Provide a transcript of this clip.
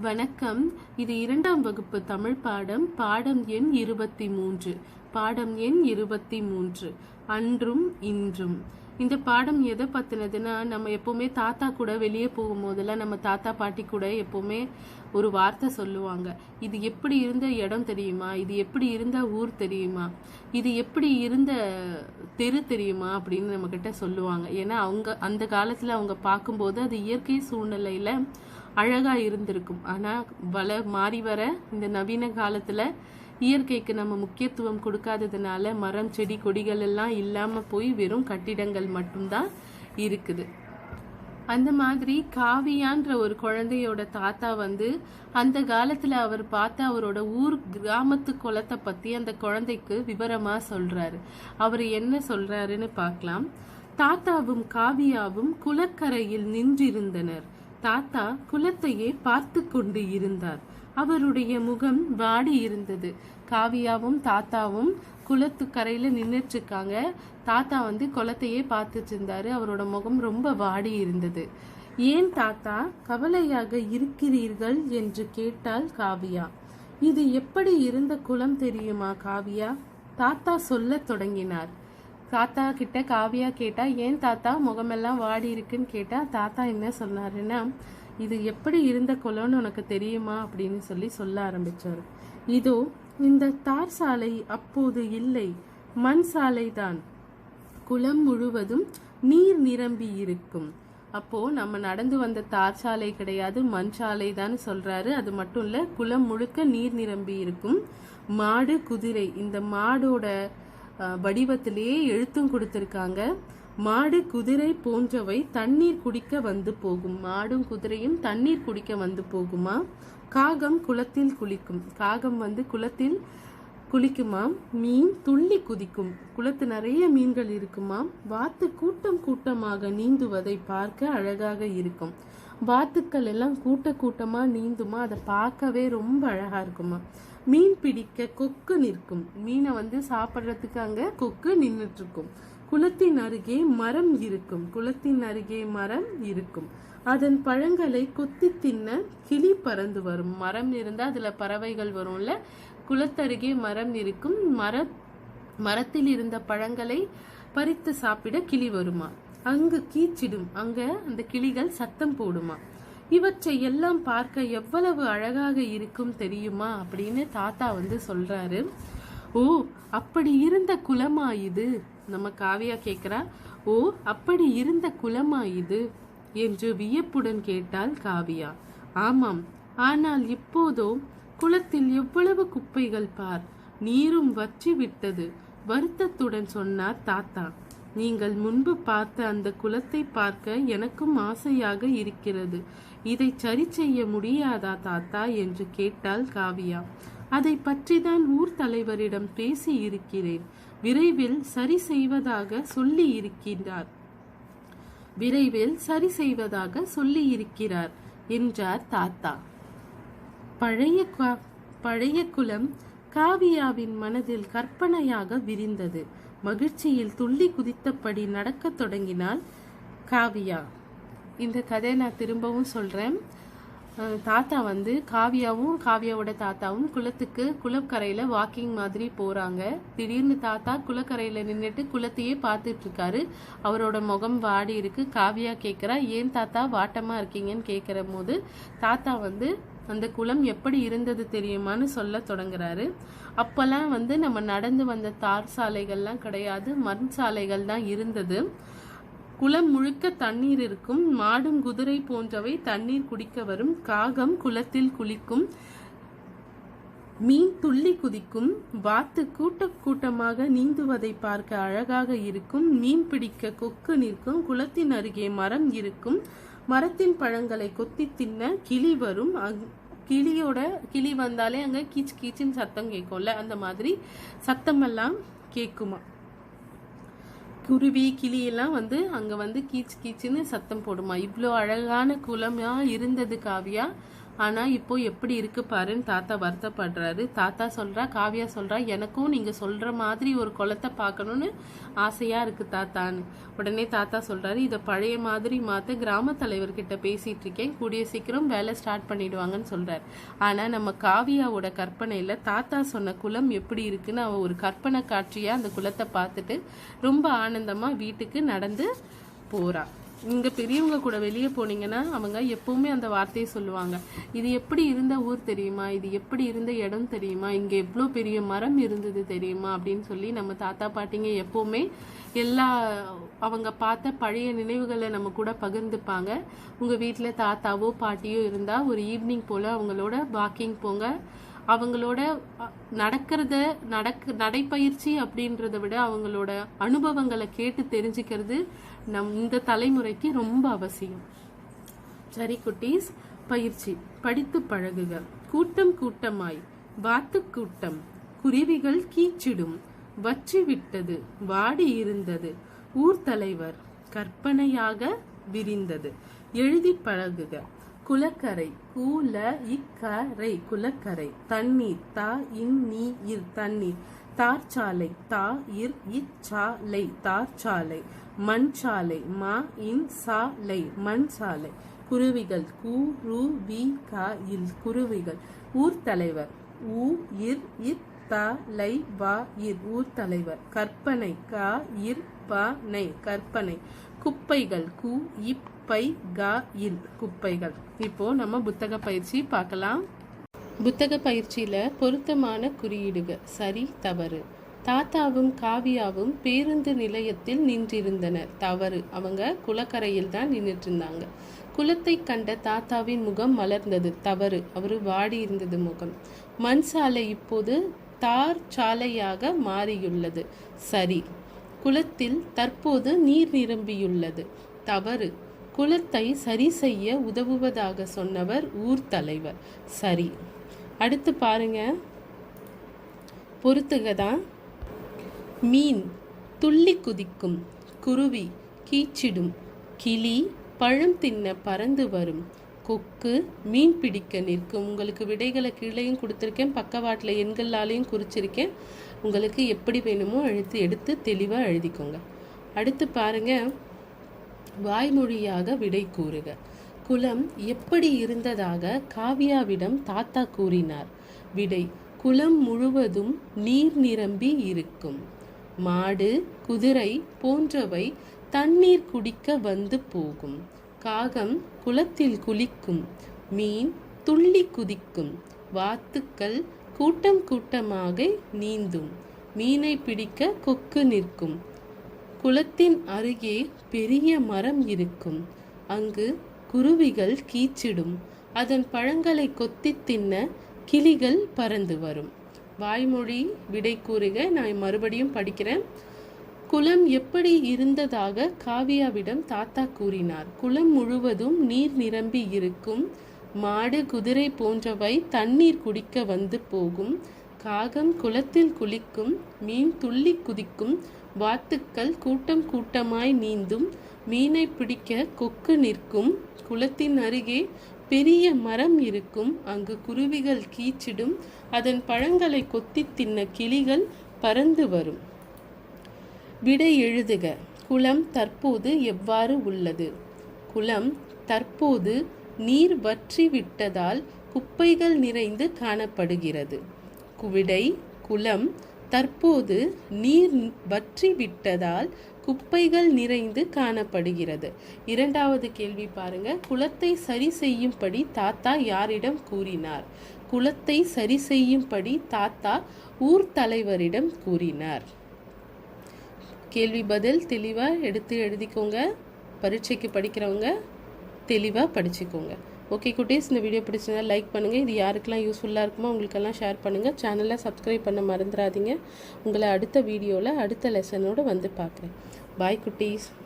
வணக்கம். இது 2ஆம் வகுப்பு தமிழ் பாடம் எண் 23. பாடம் எண் 23 அன்றும் இன்றும். இந்த பாடம் எதை பத்தினதுன்னா, நம்ம எப்பவுமே தாத்தா கூட வெளியே போகும்போதெல்லாம் நம்ம தாத்தா பாட்டி கூட எப்பவுமே ஒரு வார்த்தை சொல்லுவாங்க. இது எப்படி இருந்த இடம் தெரியுமா, இது எப்படி இருந்த ஊர் தெரியுமா, இது எப்படி இருந்த தெரு தெரியுமா அப்படின்னு நம்ம கிட்ட சொல்லுவாங்க. ஏன்னா அவங்க அந்த காலத்துல அவங்க பார்க்கும்போது அது இயற்கை சூழ்நிலையில அழகா இருந்திருக்கும். ஆனா மாறி வர இந்த நவீன காலத்துல இயற்கைக்கு நம்ம முக்கியத்துவம் கொடுக்காததுனால மரம் செடி கொடிகள் எல்லாம் இல்லாம போய் வெறும் கட்டிடங்கள் மட்டும்தான் இருக்குது. அந்த மாதிரி காவியான்ற ஒரு குழந்தையோட தாத்தா அந்த காலத்துல அவர் பார்த்த அவரோட ஊர் கிராமத்து குளத்தை பத்தி அந்த குழந்தைக்கு விவரமா சொல்றாரு. அவர் என்ன சொல்றாருன்னு பார்க்கலாம். தாத்தாவும் காவியாவும் குளக்கரையில் நின்றிருந்தனர். தாத்தா குளத்தையே பார்த்து கொண்டு இருந்தார். அவருடைய முகம் வாடி இருந்தது. காவியாவும் தாத்தாவும் குளத்து கரையில நின்றுட்டு இருக்காங்க. தாத்தா குளத்தையே பார்த்துட்டு இருந்தாரு. அவரோட முகம் ரொம்ப வாடி இருந்தது. ஏன் தாத்தா கவலையாக இருக்கிறீர்கள் என்று கேட்டாள் காவியா. இது எப்படி இருந்த குளம் தெரியுமா காவியா? தாத்தா சொல்ல தொடங்கினார். தாத்தா கிட்ட காவியா கேட்டா, ஏன் தாத்தா முகமெல்லாம் வாடி இருக்குன்னு கேட்டா, தாத்தா என்ன சொன்னாருன்னா, இது எப்படி இருந்த குளம்னு உனக்கு தெரியுமா அப்படின்னு சொல்ல ஆரம்பிச்சாரு. இதோ இந்த தார் சாலை அப்போது இல்லை, மண் சாலை தான். குளம் முழுவதும் நீர் நிரம்பி இருக்கும். அப்போ நம்ம நடந்து வந்த தார் சாலை கிடையாது, மண் சாலை தான் சொல்றாரு. அது மட்டும் இல்ல, குளம் முழுக்க நீர் நிரம்பி இருக்கும். மாடு குதிரை, இந்த மாடோட வடிவத்திலேயே எழுத்தும் கொடுத்திருக்காங்க. மாடு குதிரை போன்றவை தண்ணீர் குடிக்க வந்து போகும். மாடும் குதிரையும் தண்ணீர் குடிக்க வந்து போகுமா? காகம் குளத்தில் குளிக்கும். காகம் குளத்தில் குளிக்குமாம். மீன் துள்ளி குதிக்கும். குளத்து நிறைய மீன்கள் இருக்குமாம். வாத்து கூட்டம் கூட்டமாக நீந்துவதை பார்க்க அழகாக இருக்கும். வாத்துக்கள் எல்லாம் கூட்டமா நீந்துமா, அதை பார்க்கவே ரொம்ப அழகா இருக்குமா. மீன் பிடிக்க கொக்கு நிற்கும். மீனை சாப்பிட்றதுக்கு அங்க கொக்கு நின்றுட்டு இருக்கும். குளத்தின் அருகே மரம் இருக்கும். குளத்தின் அருகே மரம் இருக்கும். அதன் பழங்களை கொத்தி தின்ன கிளி பறந்து வரும். மரம் இருந்தா அதுல பறவைகள் வரும்ல. குளத்தருகே மரம் இருக்கும். மரத்தில் இருந்த பழங்களை பறித்து சாப்பிட கிளி வருமா. அங்கு கீச்சிடும். அங்க அந்த கிளிகள் சத்தம் போடுமா. இவற்றை எல்லாம் பார்க்க எவ்வளவு அழகாக இருக்கும் தெரியுமா அப்படின்னு தாத்தா சொல்றாரு. ஓ, அப்படி இருந்த குளமா இது? நம்ம காவியா கேக்குறா. ஓ, அப்படி இருந்த குளமா இது என்று வியப்புடன் கேட்டாள் காவியா. ஆமாம், ஆனால் இப்போதோ குளத்தில் எவ்வளவு குப்பைகள் பார், நீரும் வற்றி விட்டது, வருத்தத்துடன் சொன்னார் தாத்தா. நீங்கள் முன்பு பார்த்த அந்த குளத்தை பார்க்க எனக்கும் ஆசையாக இருக்கிறது. இதை சரி செய்ய முடியாதா தாத்தா என்று கேட்டாள் காவியா. அதை பற்றிதான் ஊர் தலைவரிடம் பேசி இருக்கிறேன். விரைவில் சரி செய்வதாக சொல்லி இருக்கிறார். என்றார் தாத்தா. பழைய குளம் காவியாவின் மனதில் கற்பனையாக விரிந்தது. மகிழ்ச்சியில் துள்ளி குதித்தபடி நடக்க தொடங்கினாள் காவியா. இந்த கதையை நான் திரும்பவும் சொல்றேன். தாத்தா காவியாவும் காவியாவோட தாத்தாவும் குளக்கரையில வாக்கிங் மாதிரி போறாங்க. திடீர்னு தாத்தா குளக்கரையில நின்றுட்டு குளத்தையே பார்த்துட்டு இருக்காரு. அவரோட முகம் வாடி இருக்கு. காவியா கேக்குறா, ஏன் தாத்தா வாட்டமா இருக்கீங்கன்னு கேக்குற போது தாத்தா அந்த குளம் எப்படி இருந்தது தெரியுமான்னு சொல்ல தொடங்குறாரு. அப்பெல்லாம் நம்ம நடந்து வந்த தார் சாலைகள்லாம் கிடையாது, மண் சாலைகள் தான் இருந்தது. குளம் முழுக்க தண்ணீர் இருக்கும். மாடும் குதிரை போன்றவை தண்ணீர் குடிக்க வரும். காகம் குளத்தில் குளிக்கும். மீன் துள்ளி குதிக்கும். வாத்து கூட்டமாக நீந்துவதை பார்க்க அழகாக இருக்கும். மீன் பிடிக்க கொக்கு நிற்கும். குளத்தின் அருகே மரம் இருக்கும். மரத்தின் பழங்களை கொத்தி தின்ன கிளி வரும். கிளி வந்தாலே அங்க கீச் கீச்சின்னு சத்தம் கேட்கும்ல, அந்த மாதிரி சத்தமெல்லாம் கேட்குமா. குருவி கிளி எல்லாம் அங்க கீச் கீச்சுன்னு சத்தம் போடுமா. இவ்வளோ அழகான குளமா இருந்தது காவியா. ஆனால் இப்போ எப்படி இருக்கு பாருன்னு தாத்தா வருத்தப்படுறாரு. தாத்தா சொல்கிறா, காவியா சொல்கிறா, எனக்கும் நீங்கள் சொல்கிற மாதிரி ஒரு குளத்தை பார்க்கணுன்னு ஆசையாக இருக்குது தாத்தான்னு. உடனே தாத்தா சொல்கிறாரு, இதை பழைய மாதிரி மாற்ற கிராம தலைவர்கிட்ட பேசிகிட்டு இருக்கேன், கூடிய சீக்கிரம் வேலை ஸ்டார்ட் பண்ணிடுவாங்கன்னு சொல்கிறார். ஆனால் நம்ம காவியாவோட கற்பனையில் தாத்தா சொன்ன குளம் எப்படி இருக்குன்னு அவள் ஒரு கற்பனை காட்சியாக அந்த குளத்தை பார்த்துட்டு ரொம்ப ஆனந்தமாக வீட்டுக்கு நடந்து போகிறா. இங்கே பெரியவங்க கூட வெளியே போனீங்கன்னா அவங்க எப்பவுமே அந்த வார்த்தையை சொல்லுவாங்க, இது எப்படி இருந்த ஊர் தெரியுமா, இது எப்படி இருந்த இடம் தெரியுமா, இங்கே எவ்வளோ பெரிய மரம் இருந்தது தெரியுமா அப்படின்னு சொல்லி நம்ம தாத்தா பாட்டிங்க எப்பவுமே எல்லா அவங்க பார்த்த பழைய நினைவுகளை நம்ம கூட பகிர்ந்துப்பாங்க. உங்கள் வீட்டில் தாத்தாவோ பாட்டியோ இருந்தால் ஒரு ஈவினிங் போல் அவங்களோட வாக்கிங் போங்க. அவங்களோட நடைப்பயிற்சி அப்படின்றத விட அவங்களோட அனுபவங்களை கேட்டு தெரிஞ்சுக்கிறது இந்த தலைமுறைக்கு ரொம்ப அவசியம். சரி குட்டீஸ், பயிற்சி. படித்து பழகுக. கூட்டம் கூட்டமாய் வாத்து கூட்டம், குருவிகள் கீச்சிடும், வற்றி விட்டது, வாடி இருந்தது, ஊர் தலைவர் கற்பனையாக விரிந்தது. எழுதி பழகுக. குளக்கரை. கூல இக்கரை குளக்கரை. தண்ணீர். தா இன் நீ இர் தண்ணீர். தார்ச்சாலை. தா இர் இச்சாலை தார்ச்சாலை. மண்சாலை. மா இன் சாலை மண்சாலை. குருவிகள். கு ரு வி க இல் குருவிகள். ஊர் தலைவர். ஊ இர் இத் தலை வா இர் ஊர் தலைவர். கற்பனை. க இர் ப நை கற்பனை. குப்பைகள். கு இப்பை க இல் குப்பைகள். இப்போ நம்ம புத்தக பயிற்சி பார்க்கலாம். புத்தக பயிற்சியில பொருத்தமான குறியீடுக. சரி தவறு. தாத்தாவும் காவியாவும் பேருந்து நிலையத்தில் நின்றிருந்தனர். தவறு. அவங்க குளக்கரையில் தான் நின்றுட்டு இருந்தாங்க. குளத்தை கண்ட தாத்தாவின் முகம் மலர்ந்தது. தவறு. அவரு வாடி இருந்தது முகம். மண் சாலை இப்போது தார் சாலையாக மாறியுள்ளது. சரி. குளத்தில் தற்போது நீர் நிரம்பியுள்ளது. தவறு. குளத்தை சரி செய்ய உதவுவதாக சொன்னவர் ஊர் தலைவர். சரி. அடுத்து பாருங்க, பொறுத்துகதான். மீன் துள்ளி குதிக்கும், குருவி கீச்சிடும், கிளி பழம் தின்ன பறந்து வரும், கொக்கு மீன் பிடிக்க நிற்கும். உங்களுக்கு விடைகளை கீழேயும் கொடுத்துருக்கேன், பக்கவாட்டில் எண்களாலையும் குறிச்சிருக்கேன். உங்களுக்கு எப்படி வேணுமோ எடுத்து தெளிவாக எழுதிக்கோங்க. அடுத்து பாருங்க, வாய்மொழியாக விடை கூறுக. குளம் எப்படி இருந்ததாக காவியாவிடம் தாத்தா கூறினார். விடை: குளம் முழுவதும் நீர் நிரம்பி இருக்கும். மாடு குதிரை போன்றவை தண்ணீர் குடிக்க வந்து போகும். காகம் குளத்தில் குளிக்கும். மீன் துள்ளி குதிக்கும். வாத்துக்கள் கூட்டம் கூட்டமாக நீந்தும். மீனை பிடிக்க கொக்கு நிற்கும். குளத்தின் அருகே பெரிய மரம் இருக்கும். அங்கு குருவிகள் கீச்சிடும். அதன் பழங்களை கொத்தி தின்ன கிளிகள் பறந்து வரும். வாய்மொழி விடை கூறுக. நான் மறுபடியும் படிக்கிறேன். குளம் எப்படி இருந்ததாக காவியாவிடம் தாத்தா கூறினார். குளம் முழுவதும் நீர் நிரம்பி இருக்கும். மாடு குதிரை போன்றவை தண்ணீர் குடிக்க வந்து போகும். காகம் குளத்தில் குளிக்கும். மீன் துள்ளி குதிக்கும். வாத்துக்கள் கூட்டம் கூட்டமாய் நீந்தும். மீனை பிடிக்க கொக்கு நிற்கும். குளத்தின் அருகே பெரிய மரம் இருக்கும். அங்கு குருவிகள் கீச்சிடும். அதன் பழங்களை கொத்தி தின்ன கிளிகள் பறந்து வரும். விடை எழுதுக. குளம் தற்போது எவ்வாறு உள்ளது? குளம் தற்போது நீர் வற்றி விட்டதால் குப்பைகள் நிறைந்து காணப்படுகிறது. விடை: குளம் தற்போது நீர் வற்றி விட்டதால் குப்பைகள் நிறைந்து காணப்படுகிறது. இரண்டாவது கேள்வி பாருங்க. குளத்தை சரி செய்யும்படி தாத்தா யாரிடம் கூறினார்? குளத்தை சரி செய்யும்படி தாத்தா ஊர் தலைவரிடம் கூறினார். கேள்வி பதில் தெளிவாக எடுத்து எழுதிக்கோங்க. பரீட்சைக்கு படிக்கிறவங்க தெளிவாக படிச்சுக்கோங்க. ஓகே குட்டீஸ், இந்த வீடியோ பிடிச்சிருந்தா லைக் பண்ணுங்கள். இது யாருக்கெல்லாம் யூஸ்ஃபுல்லாக இருக்குமோ அவங்களுக்கெல்லாம் ஷேர் பண்ணுங்கள். சேனலை சப்ஸ்கிரைப் பண்ண மறந்துடாதீங்க. உங்களை அடுத்த வீடியோவில் அடுத்த லெசனோடு வந்து பார்க்குறேன். பாய் குட்டீஸ்.